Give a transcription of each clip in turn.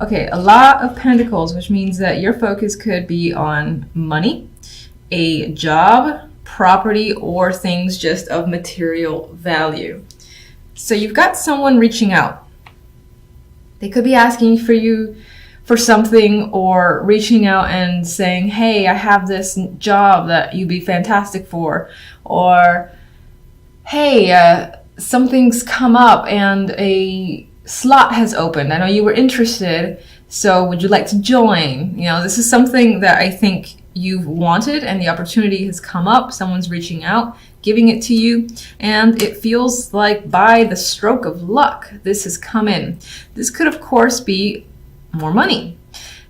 Okay, a lot of pentacles, which means that your focus could be on money, a job, property, or things just of material value. So you've got someone reaching out. They could be asking for you for something, or reaching out and saying, hey, I have this job that you'd be fantastic for, or hey, something's come up and a slot has opened. I know you were interested, so would you like to join? You know, this is something that I think you've wanted and the opportunity has come up. Someone's reaching out, giving it to you, and it feels like by the stroke of luck, this has come in. This could, of course, be more money.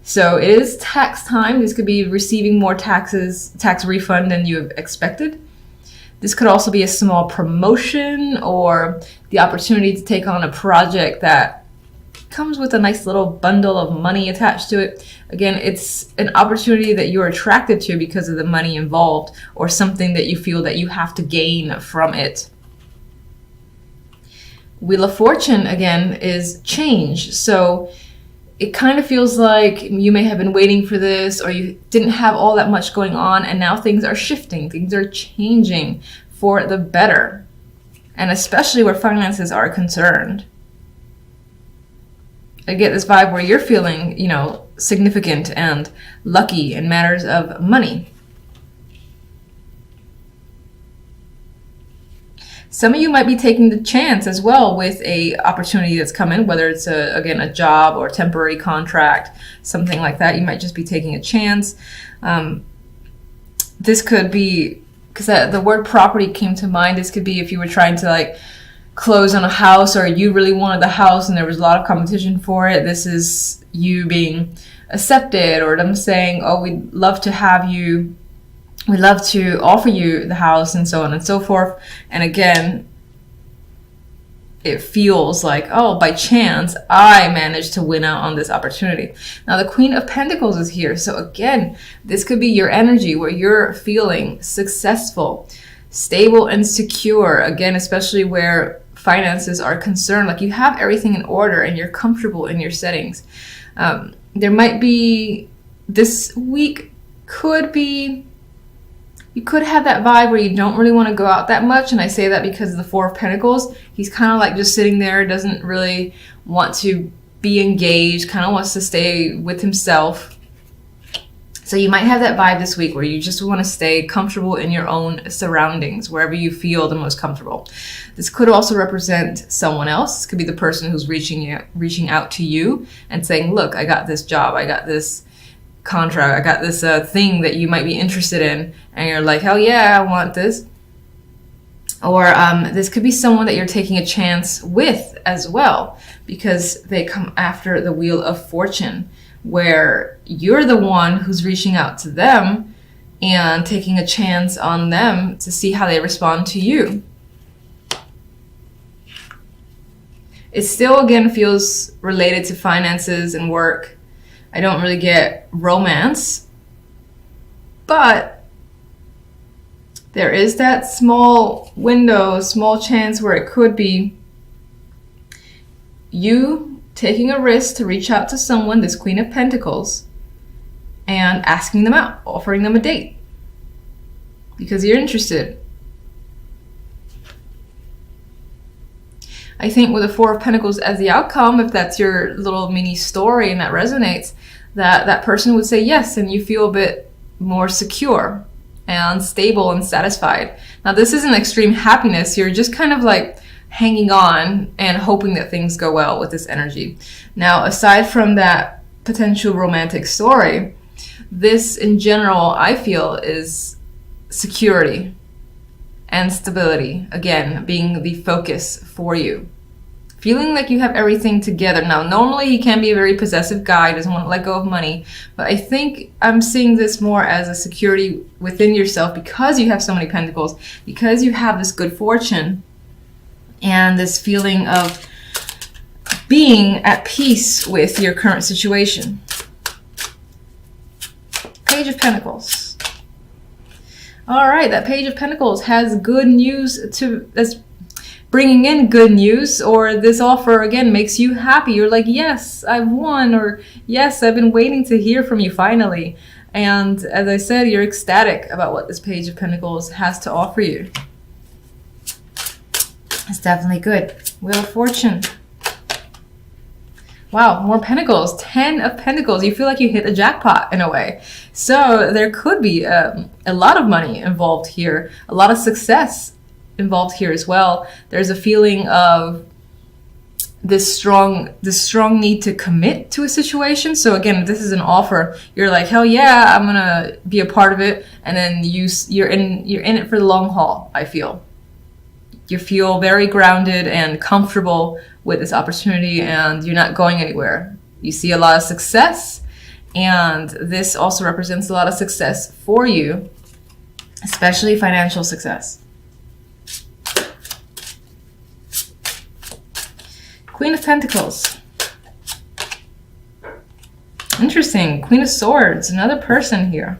So it is tax time. This could be receiving more tax refund than you have expected. This could also be a small promotion or the opportunity to take on a project that comes with a nice little bundle of money attached to it. Again, it's an opportunity that you're attracted to because of the money involved, or something that you feel that you have to gain from it. Wheel of Fortune, again, is change. So it kind of feels like you may have been waiting for this, or you didn't have all that much going on, and now things are shifting, things are changing for the better, and especially where finances are concerned. I get this vibe where you're feeling, significant and lucky in matters of money. Some of you might be taking the chance as well with a opportunity that's come in, whether it's a job or temporary contract, something like that. You might just be taking a chance. This could be, because the word property came to mind, this could be if you were trying to close on a house, or you really wanted the house and there was a lot of competition for it. This is you being accepted, or them saying, oh, we'd love to have you, we'd love to offer you the house, and so on and so forth. And again, it feels like, oh, by chance, I managed to win out on this opportunity. Now, the Queen of Pentacles is here. So again, this could be your energy where you're feeling successful, stable, and secure. Again, especially where finances are concerned, like you have everything in order and you're comfortable in your settings. There might be, this week could be, you could have that vibe where you don't really want to go out that much. And I say that because of the Four of Pentacles. He's kind of like just sitting there, doesn't really want to be engaged, kind of wants to stay with himself. So you might have that vibe this week where you just want to stay comfortable in your own surroundings, wherever you feel the most comfortable. This could also represent someone else. This could be the person who's reaching out to you and saying, look, I got this job, I got this contract, I got this thing that you might be interested in, and you're like, hell yeah, I want this. Or this could be someone that you're taking a chance with as well, because they come after the Wheel of Fortune, where you're the one who's reaching out to them and taking a chance on them to see how they respond to you. It still, again, feels related to finances and work. I don't really get romance, but there is that small window, small chance where it could be you taking a risk to reach out to someone, this Queen of Pentacles, and asking them out, offering them a date because you're interested. I think with the Four of Pentacles as the outcome, if that's your little mini story and that resonates, that person would say yes, and you feel a bit more secure and stable and satisfied. Now, this isn't extreme happiness. You're just kind of like hanging on and hoping that things go well with this energy. Now, aside from that potential romantic story, this in general, I feel, is security and stability, again, being the focus for you. Feeling like you have everything together. Now, normally he can be a very possessive guy, doesn't want to let go of money, but I think I'm seeing this more as a security within yourself because you have so many pentacles, because you have this good fortune and this feeling of being at peace with your current situation. Page of Pentacles. All right, that Page of Pentacles has good news bringing in good news, or this offer again makes you happy. You're like, yes, I've won, or yes, I've been waiting to hear from you finally. And as I said, you're ecstatic about what this Page of Pentacles has to offer you. It's definitely good. Wheel of Fortune. Wow, more Pentacles. 10 of Pentacles. You feel like you hit a jackpot in a way. So there could be a lot of money involved here. A lot of success involved here as well. There's a feeling of this strong need to commit to a situation. So again, this is an offer. You're like, hell yeah, I'm gonna be a part of it. And then you're in it for the long haul, I feel. You feel very grounded and comfortable with this opportunity, and you're not going anywhere. You see a lot of success, and this also represents a lot of success for you, especially financial success. Queen of Pentacles. Interesting. Queen of Swords, another person here.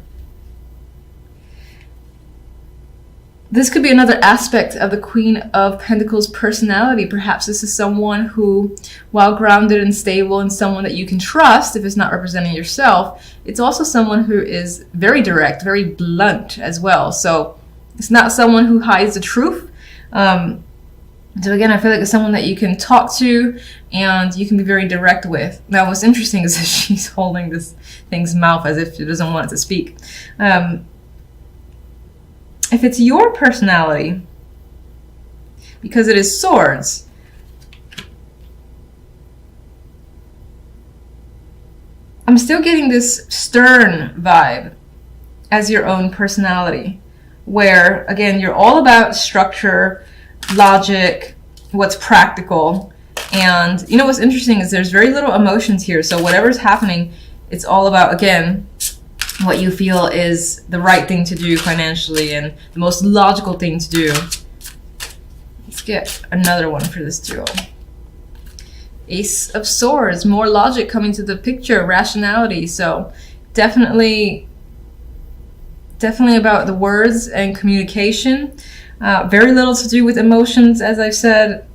This could be another aspect of the Queen of Pentacles personality. Perhaps this is someone who, while grounded and stable and someone that you can trust, if it's not representing yourself, it's also someone who is very direct, very blunt as well. So it's not someone who hides the truth. So again, I feel like it's someone that you can talk to and you can be very direct with. Now, what's interesting is that she's holding this thing's mouth as if she doesn't want it to speak. If it's your personality, because it is swords, I'm still getting this stern vibe as your own personality, where, again, you're all about structure, logic, what's practical. And you know what's interesting is there's very little emotions here. So whatever's happening, it's all about, again, what you feel is the right thing to do financially and the most logical thing to do. Let's get another one for this duo. Ace of Swords, more logic coming to the picture, rationality. So definitely about the words and communication. Very little to do with emotions, as I've said.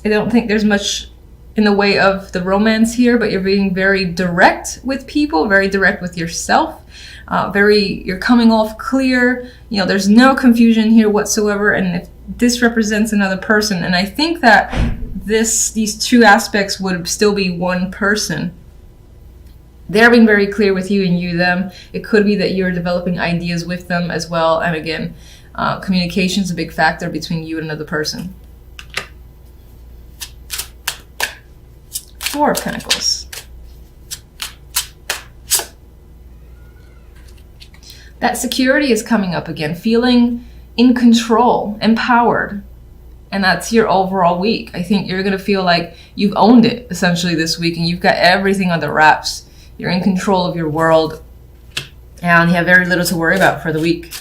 I don't think there's much in the way of the romance here, but you're being very direct with people, very direct with yourself. You're coming off clear. You know, there's no confusion here whatsoever. And if this represents another person, and I think that these two aspects would still be one person. They're being very clear with you and you them. It could be that you're developing ideas with them as well. And again, communication is a big factor between you and another person. Four of Pentacles. That security is coming up again, feeling in control, empowered. And that's your overall week. I think you're going to feel like you've owned it essentially this week and you've got everything under wraps. You're in control of your world and you have very little to worry about for the week.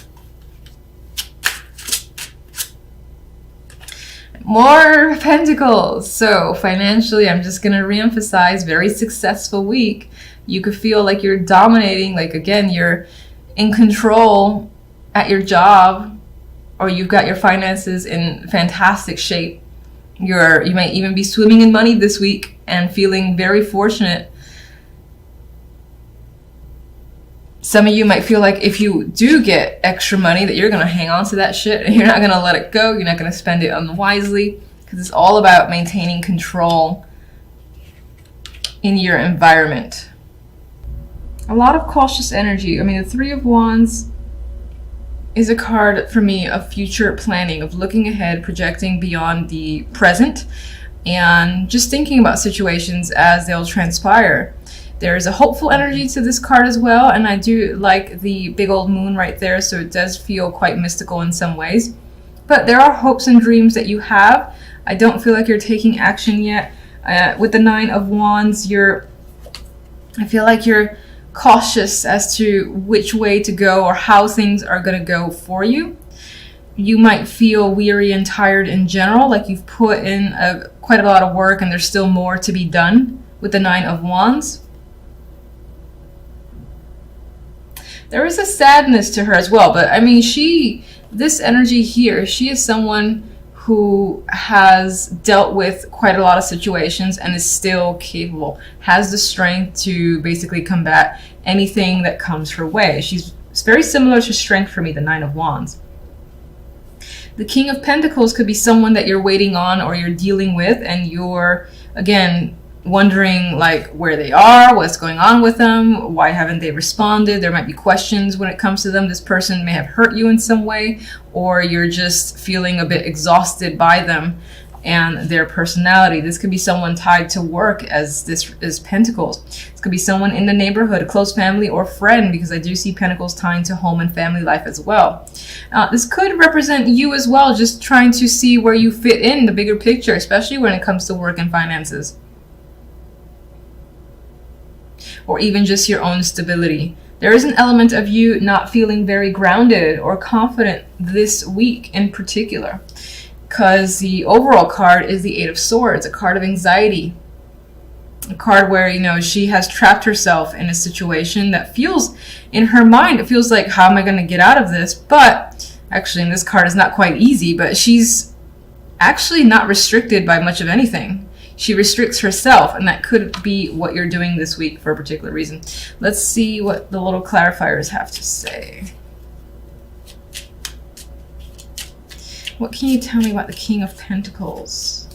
More Pentacles. So financially, I'm just going to reemphasize, very successful week. You could feel like you're dominating, like again, you're in control at your job, or you've got your finances in fantastic shape. You might even be swimming in money this week and feeling very fortunate. Some of you might feel like if you do get extra money that you're going to hang on to that shit and you're not going to let it go. You're not going to spend it unwisely, because it's all about maintaining control in your environment. A lot of cautious energy. I mean, the Three of Wands is a card for me of future planning, of looking ahead, projecting beyond the present, and just thinking about situations as they'll transpire. There's a hopeful energy to this card as well, and I do like the big old moon right there, so it does feel quite mystical in some ways. But there are hopes and dreams that you have. I don't feel like you're taking action yet. With the Nine of Wands, I feel like you're cautious as to which way to go or how things are going to go for you. You might feel weary and tired in general, like you've put in quite a lot of work and there's still more to be done with the Nine of Wands. There is a sadness to her as well, but I mean, this energy here, she is someone who has dealt with quite a lot of situations and is still capable, has the strength to basically combat anything that comes her way. It's very similar to strength for me, the Nine of Wands. The King of Pentacles could be someone that you're waiting on or you're dealing with, and you're, again, wondering like where they are, what's going on with them, why haven't they responded. There might be questions when it comes to them. This person may have hurt you in some way, or you're just feeling a bit exhausted by them and their personality. This could be someone tied to work, as this is Pentacles. This could be someone in the neighborhood, a close family or friend, because I do see Pentacles tying to home and family life as well. This could represent you as well, just trying to see where you fit in the bigger picture, especially when it comes to work and finances, or even just your own stability. There is an element of you not feeling very grounded or confident this week in particular, because the overall card is the Eight of Swords, a card of anxiety, a card where, you know, she has trapped herself in a situation that feels, in her mind, it feels like, how am I going to get out of this? But actually, in this card, it's not quite easy, but she's actually not restricted by much of anything. She restricts herself, and that could be what you're doing this week for a particular reason. Let's see what the little clarifiers have to say. What can you tell me about the King of Pentacles?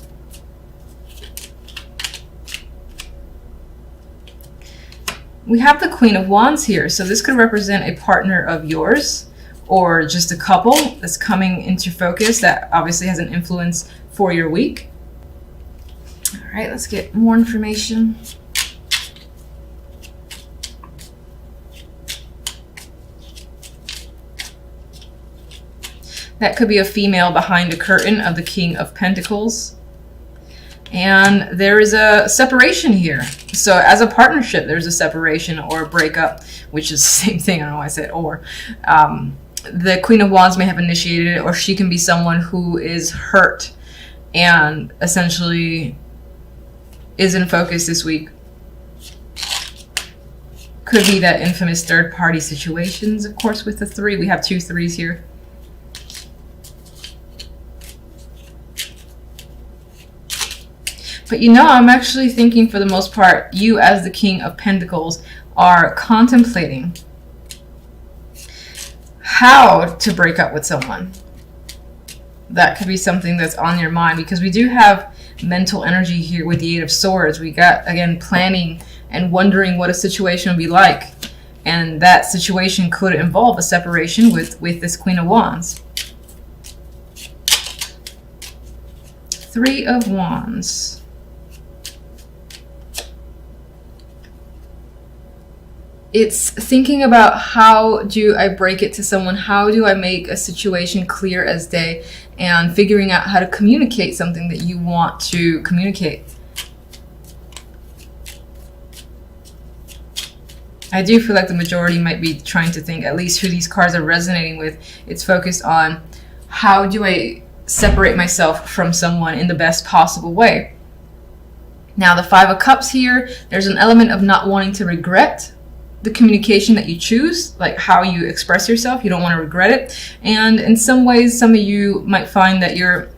We have the Queen of Wands here, so this could represent a partner of yours, or just a couple that's coming into focus that obviously has an influence for your week. All right, let's get more information. That could be a female behind the curtain of the King of Pentacles. And there is a separation here. So as a partnership, there's a separation or a breakup, which is the same thing. I don't know why I said or. The Queen of Wands may have initiated it, or she can be someone who is hurt and essentially is in focus this week. Could be that infamous third-party situations, of course, with the three. We have 2 threes here. But you know, I'm actually thinking for the most part, you as the King of Pentacles are contemplating how to break up with someone. That could be something that's on your mind, because we do have mental energy here with the Eight of Swords. We got, again, planning and wondering what a situation would be like. And that situation could involve a separation with this Queen of Wands. 3 of Wands. It's thinking about, how do I break it to someone? How do I make a situation clear as day? And figuring out how to communicate something that you want to communicate. I do feel like the majority might be trying to think, at least who these cards are resonating with, it's focused on, how do I separate myself from someone in the best possible way? Now, the 5 of Cups here, there's an element of not wanting to regret the communication that you choose, like how you express yourself. You don't want to regret it. And in some ways, some of you might find that you're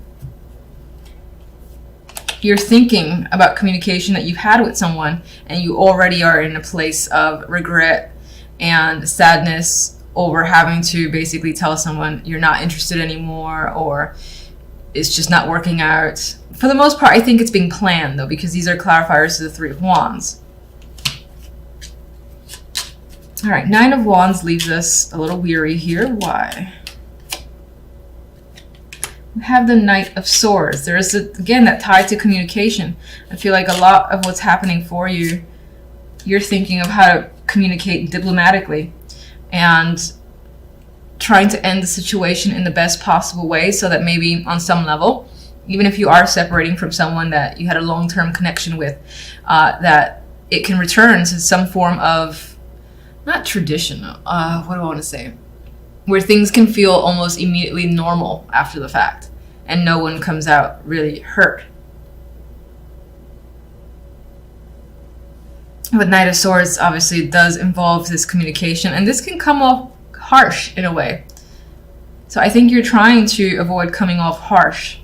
thinking about communication that you've had with someone, and you already are in a place of regret and sadness over having to basically tell someone you're not interested anymore, or it's just not working out. For the most part, I think it's being planned, though, because these are clarifiers to the 3 of Wands. All right, 9 of Wands leaves us a little weary here. Why? We have the Knight of Swords. There is, again, that tie to communication. I feel like a lot of what's happening for you, you're thinking of how to communicate diplomatically and trying to end the situation in the best possible way, so that maybe on some level, even if you are separating from someone that you had a long-term connection with, that it can return to some form of, not traditional, what do I want to say? Where things can feel almost immediately normal after the fact, and no one comes out really hurt. But Knight of Swords obviously does involve this communication, and this can come off harsh in a way. So I think you're trying to avoid coming off harsh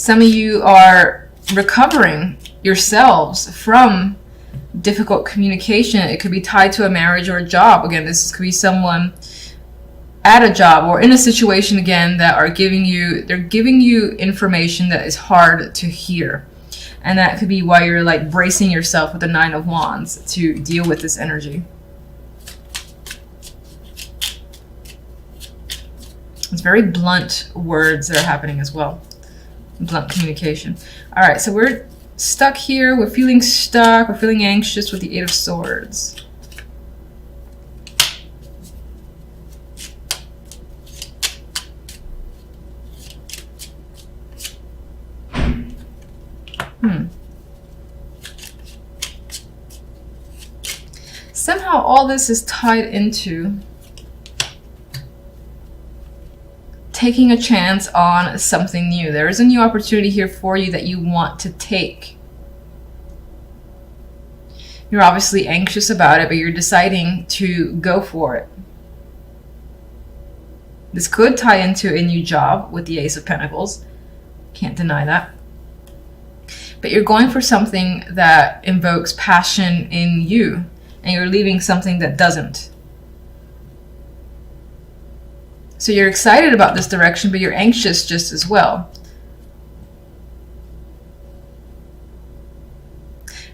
Some of you are recovering yourselves from difficult communication. It could be tied to a marriage or a job. Again, this could be someone at a job or in a situation, again, that are giving you information that is hard to hear. And that could be why you're like bracing yourself with the Nine of Wands to deal with this energy. It's very blunt words that are happening as well. Blunt communication. All right, so we're stuck here. We're feeling stuck. We're feeling anxious with the Eight of Swords. Somehow all this is tied into taking a chance on something new. There is a new opportunity here for you that you want to take. You're obviously anxious about it, but you're deciding to go for it. This could tie into a new job with the Ace of Pentacles. Can't deny that. But you're going for something that invokes passion in you, and you're leaving something that doesn't. So you're excited about this direction, but you're anxious just as well.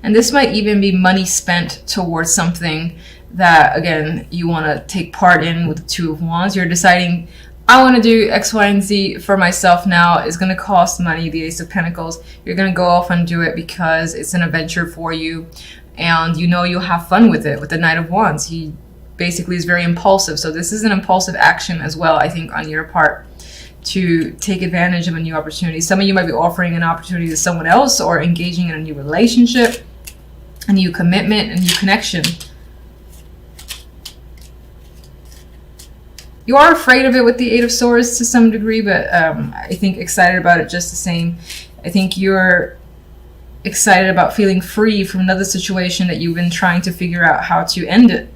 And this might even be money spent towards something that, again, you want to take part in with the Two of Wands. You're deciding, I want to do X, Y, and Z for myself now. It's going to cost money, the Ace of Pentacles. You're going to go off and do it because it's an adventure for you. And you know you'll have fun with it. With the Knight of Wands, he basically is very impulsive. So this is an impulsive action as well, I think, on your part to take advantage of a new opportunity. Some of you might be offering an opportunity to someone else or engaging in a new relationship, a new commitment, a new connection. You are afraid of it with the Eight of Swords to some degree, but I think excited about it just the same. I think you're excited about feeling free from another situation that you've been trying to figure out how to end it.